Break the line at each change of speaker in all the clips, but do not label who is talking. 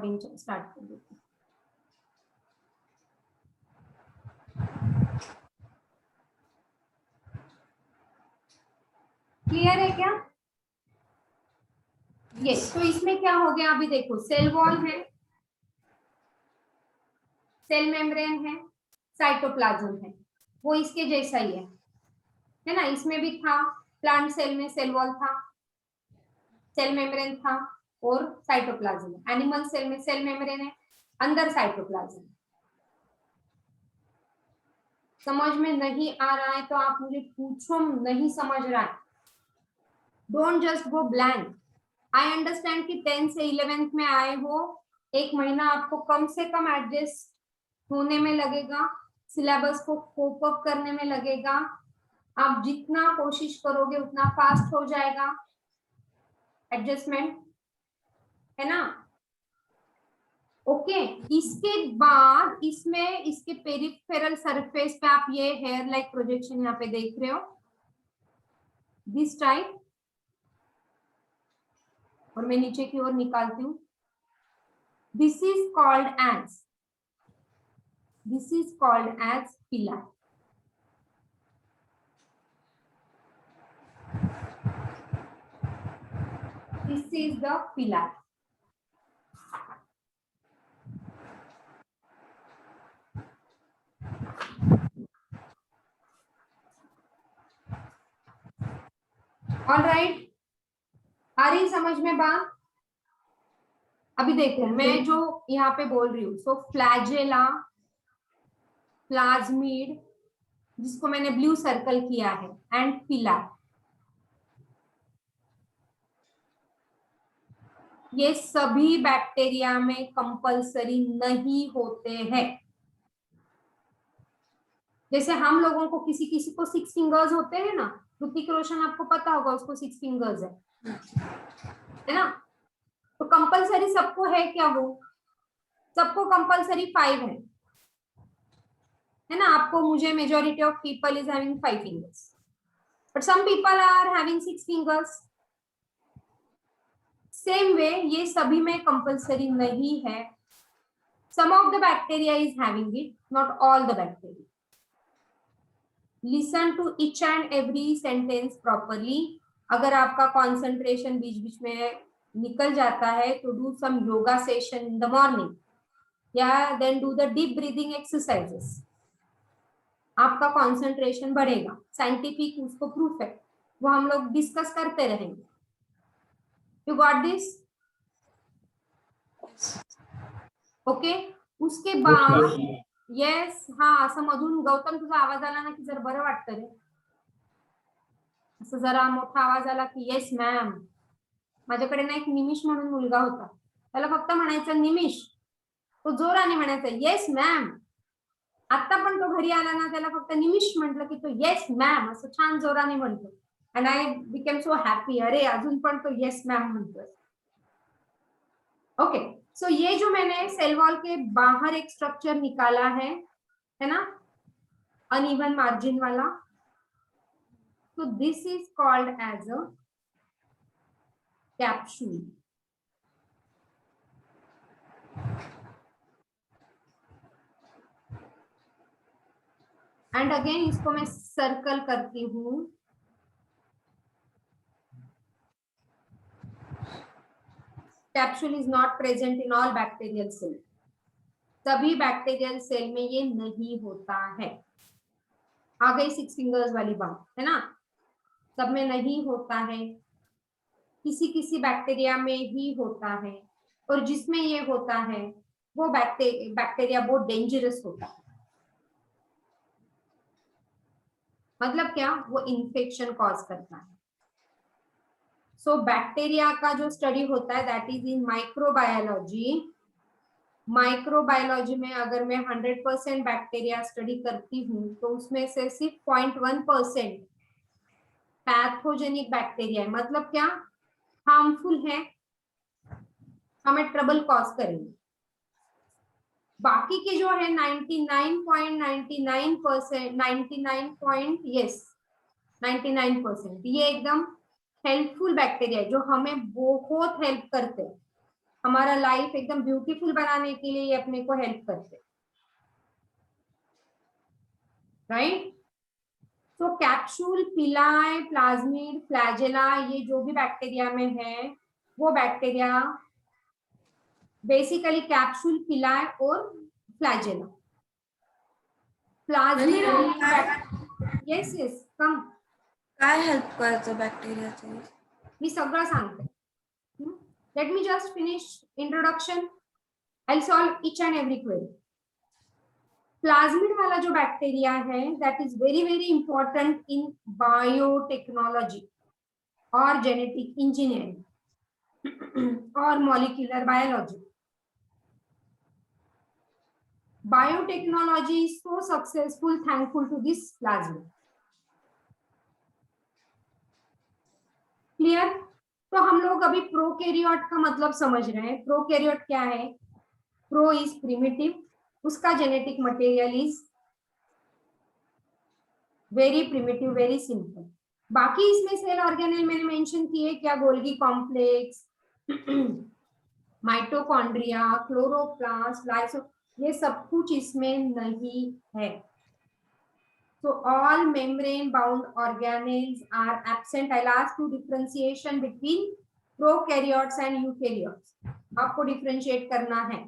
Recording start कर देती हूँ। क्लियर है क्या? यस। तो इसमें क्या हो गया, अभी देखो सेल वॉल है, सेल मेम्ब्रेन है, साइटोप्लाज्म है, वो इसके जैसा ही है ना। इसमें भी था, प्लांट सेल में सेल वॉल था, सेल मेम्ब्रेन था और साइटोप्लाज्म। एनिमल सेल में सेल मेम्ब्रेन है, अंदर साइटोप्लाज्म। समझ में नहीं आ रहा है तो आप मुझे पूछो, नहीं समझ रहा है, don't just go blank. I understand कि 10th से 11th में आए हो, एक महीना आपको कम से कम एडजस्ट होने में लगेगा, सिलेबस को कोप अप करने में लगेगा। आप जितना कोशिश करोगे उतना फास्ट हो जाएगा एडजस्टमेंट, है ना। ओके इसके बाद इसमें इसके पेरिफेरल सरफेस पे आप ये हेयर लाइक प्रोजेक्शन यहाँ पे देख रहे हो, दिस टाइप, और मैं नीचे की ओर निकालती हूँ। दिस इज कॉल्ड एज पिला। This is the pillar. All right. आ रही समझ में बात? अभी देखो मैं जो यहाँ पे बोल रही हूँ, सो फ्लैजेला, प्लाज्मिड जिसको मैंने ब्लू सर्कल किया है, एंड पिला, ये सभी बैक्टीरिया में कंपलसरी नहीं होते हैं। जैसे हम लोगों को किसी किसी को 6 फिंगर्स होते हैं ना, ऋतिक रोशन आपको पता होगा उसको 6 फिंगर्स है ना। तो कंपलसरी सबको है क्या? वो सबको कंपलसरी 5 है ना। आपको मुझे majority of people is having 5 fingers, but some people are having 6 fingers. Same way ये सभी में कंपलसरी नहीं है। Some of the bacteria is having it, not all the bacteria. Listen to each and every sentence properly. अगर आपका concentration बीच बीच में निकल जाता है तो do some yoga session in the morning, या then do the deep breathing exercises, आपका concentration बढ़ेगा। साइंटिफिक उसको प्रूफ है, वो हम लोग डिस्कस करते रहेंगे। You got this? ओके उसके बाद येस, हा असं मधून गौतम तुझा आवाज आला ना की जर बरं वाटतं रे, असं जरा मोठा आवाज आला की येस मॅम। माझ्याकडे ना एक निमिष म्हणून मुलगा होता, त्याला फक्त म्हणायचं निमिष, तो जोराने म्हणायचा येस मॅम। आता पण तो घरी आला ना, त्याला फक्त निमिष म्हटलं की तो येस मॅम असं छान जोराने म्हणतो, and I became so happy, अरे अजून पण तो येस मॅम म्हणतोय। ओके सो ये जो मैंने सेल वॉल के बाहर एक स्ट्रक्चर निकाला है ना, अनइवन मार्जिन वाला, तो this is called as a capsule. And again इसको मैं सर्कल करती हूं। Capsule is not present in all bacterial cell, सभी बैक्टीरियल सेल में ये नहीं होता है। आ गई 6 फिंगर्स वाली बात, है ना। सब में नहीं होता है, किसी किसी बैक्टीरिया में ही होता है, और जिसमें ये होता है वो बैक्टीरिया बहुत डेंजरस होता है। मतलब क्या? वो इन्फेक्शन कॉज करता है। सो बैक्टीरिया का जो स्टडी होता है that is in microbiology. Microbiology में अगर मैं 100% बैक्टीरिया स्टडी करती हूँ तो उसमें से सिर्फ 0.1% पैथोजेनिक बैक्टीरिया है। मतलब क्या? हार्मफुल है, हमें ट्रबल कॉज करेंगे। बाकी के जो है 99.99%, 99% ये एकदम हेल्पफुल बैक्टीरिया है, जो हमें बहुत हेल्प करते हैं हमारा लाइफ एकदम ब्यूटीफुल बनाने के लिए ये अपने को हेल्प करते हैं, राइट। तो कैप्सूल, पिलाई, प्लाज्मिड, फ्लैजेला, ये जो भी बैक्टीरिया में है वो बैक्टीरिया बेसिकली कैप्सूल, पिलाई और flagella. Plasmid, yes yes come,
काय हेल्प करतो बॅक्टेरियाचे?
मी सगळं सांगते. Let me just finish introduction, I solve each and every query. Plasmid वाला जो बैक्टीरिया है that is very very important in biotechnology और जेनेटिक इंजीनियरिंग और molecular biology. Biotechnology is so successful thankful to this plasmid. Clear? तो हम लोग अभी prokaryote का मतलब समझ रहे हैं. प्रोकैरियोट क्या है? प्रो इज प्रिमिटिव, उसका genetic material is very primitive, very simple. बाकी इसमें सेल ऑर्गेनेल मैंने मेंशन किए क्या? Golgi complex, mitochondria, chloroplast, lyso, ये सब कुछ इसमें नहीं है. So all membrane bound organelles are absent. I'll ask you differentiation between prokaryotes and eukaryotes. आपको differentiate करना है.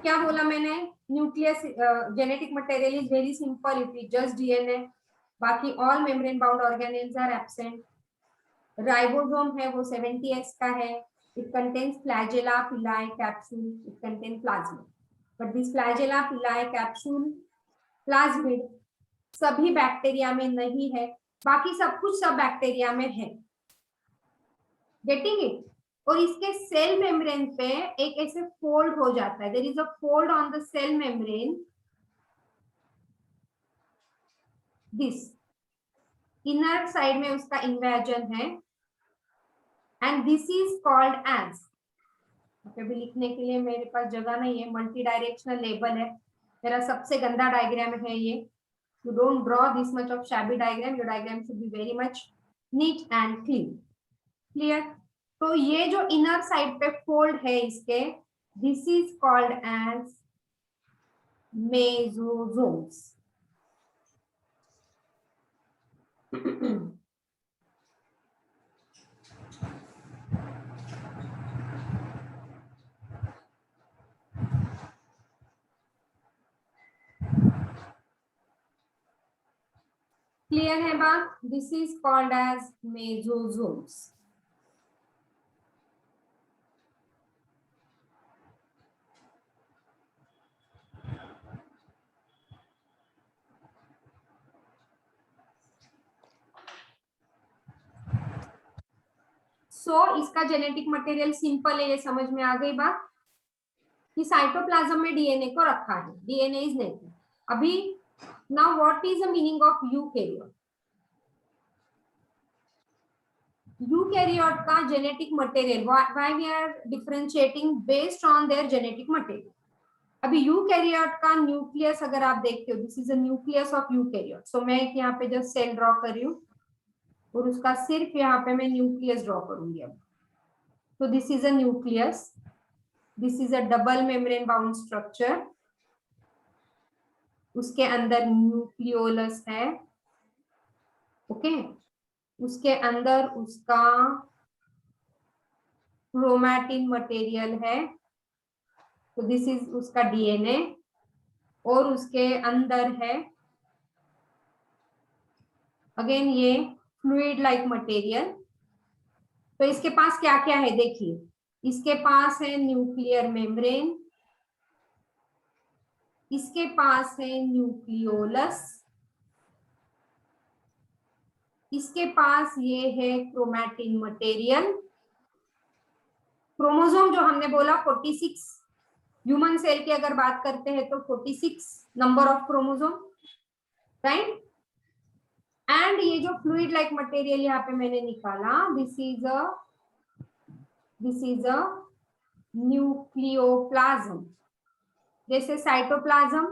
क्या बोला मैंने? Nucleus genetic material is very simple, it is just DNA. बाकी all membrane bound organelles are absent. Ribosome है वो 70S का है. It contains flagella, pili, capsule. It contain plasmid. But this flagella, pili, capsule, plasmid सभी bacteria में नहीं है. बाकी सब कुछ सब बैक्टीरिया में है. Getting it? और इसके सेल मेम्ब्रेन पे एक ऐसे फोल्ड हो जाता है. There is a fold on the cell membrane, this inner side में उसका इन्वेजन है, and this is called as, अभी लिखने के लिए मेरे पास जगह नहीं है, मल्टी डायरेक्शनल लेबल है. मेरा सबसे गंदा डायग्राम है ये. You don't draw this much of shabby diagram. Your diagram should be very much neat and clean. Clear? तो ये जो इनर साइड पे फोल्ड है इसके, this is called as mesosomes. Clear है बात? This is called as mesosomes. So इसका genetic material simple है, ये समझ में आ गई बात कि साइटोप्लाज्म में डीएनए को रखा है. डीएनए इज नहीं. अभी now what is the meaning of eukaryote? Eukaryote का genetic material, why we are differentiating based on their genetic material. अभी यूकैरियोट का न्यूक्लियस अगर आप देखते हो, this is a nucleus of eukaryote. So मैं यहाँ पे जस्ट सेल ड्रॉ कर रही हूँ और उसका सिर्फ यहाँ पे मैं न्यूक्लियस ड्रॉ करूंगी. अब तो this is a nucleus, this is a double membrane bound structure. उसके अंदर न्यूक्लियोलस है. ओके, उसके अंदर उसका क्रोमैटिन मटेरियल है. तो दिस इज उसका डीएनए. और उसके अंदर है अगेन ये फ्लूइड लाइक मटेरियल. तो इसके पास क्या क्या है देखिए. इसके पास है न्यूक्लियर मेम्ब्रेन, इसके पास है न्यूक्लियोलस, इसके पास ये है क्रोमैटिन मटेरियल. क्रोमोसोम जो हमने बोला 46, ह्यूमन सेल की अगर बात करते हैं तो 46 number of chromosome, right. And ये जो फ्लूइड लाइक मटेरियल यहाँ पे मैंने निकाला, दिस इज अ न्यूक्लियोप्लाज्म. जैसे साइटोप्लाज्म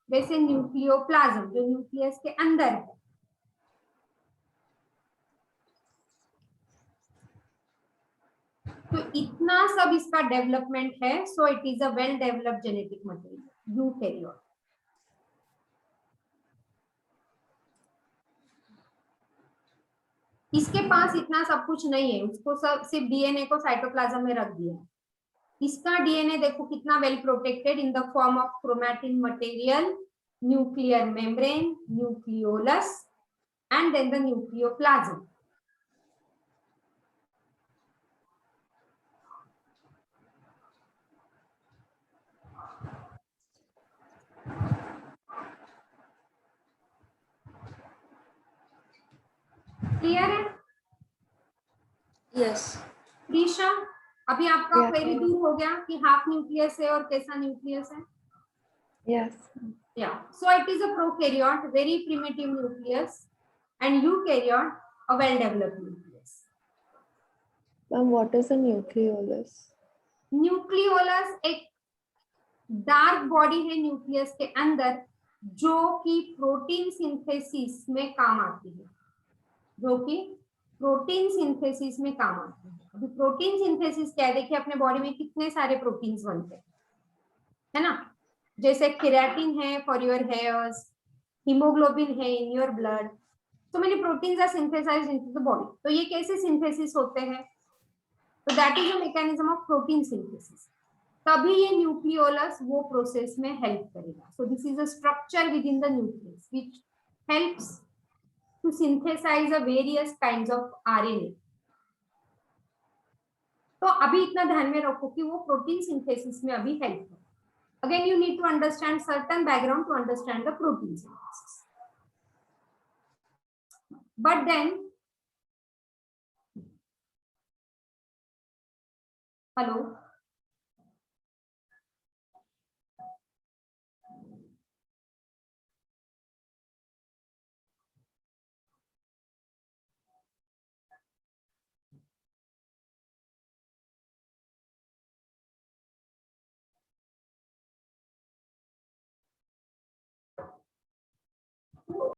वैसे न्यूक्लियोप्लाज्म जो न्यूक्लियस के अंदर है. तो इतना सब इसका डेवलपमेंट है, so it is a well developed genetic material eukaryote. इसके पास इतना सब कुछ नहीं है, उसको सब सिर्फ डीएनए को साइटोप्लाज्म में रख दिया। इसका डीएनए देखो कितना well protected in the form of chromatin material, nuclear membrane, nucleolus and then the nucleoplasm. Clear है?
यस।
प्रीशा, अभी आपका
Yes,
क्वेरी
ma'am.
दूर हो गया कि हाफ न्यूक्लियस है और कैसा न्यूक्लियस है?
Yes.
Yeah, so it is a prokaryote, very primitive nucleus, and eukaryote, a well-developed nucleus.
Ma'am, what is a nucleolus?
Nucleolus एक डार्क बॉडी है न्यूक्लियस के अंदर जो कि प्रोटीन सिंथेसिस में काम आती है, जो कि प्रोटीन सिंथेसिस में काम आती है। अभी प्रोटीन सिंथेसिस क्या है, देखिए अपने बॉडी में कितने सारे प्रोटीन्स बनते हैं, है ना? जैसे केराटिन है फॉर योर हेयर्स, हीमोग्लोबिन है in your blood, so many proteins are synthesized into the body. तो ये कैसे सिंथेसिस होते हैं? तो that is a mechanism of protein synthesis. तभी ये न्यूक्लियोलस वो प्रोसेस में हेल्प करेगा। So this is a structure within the nucleus which helps to synthesise a various kinds of RNA. तो अभी इतना ध्यान में रखो कि वो प्रोटीन सिंथेसिस में अभी हेल्प करेगा। Again you need to understand certain background to understand the protein synthesis. But then, hello.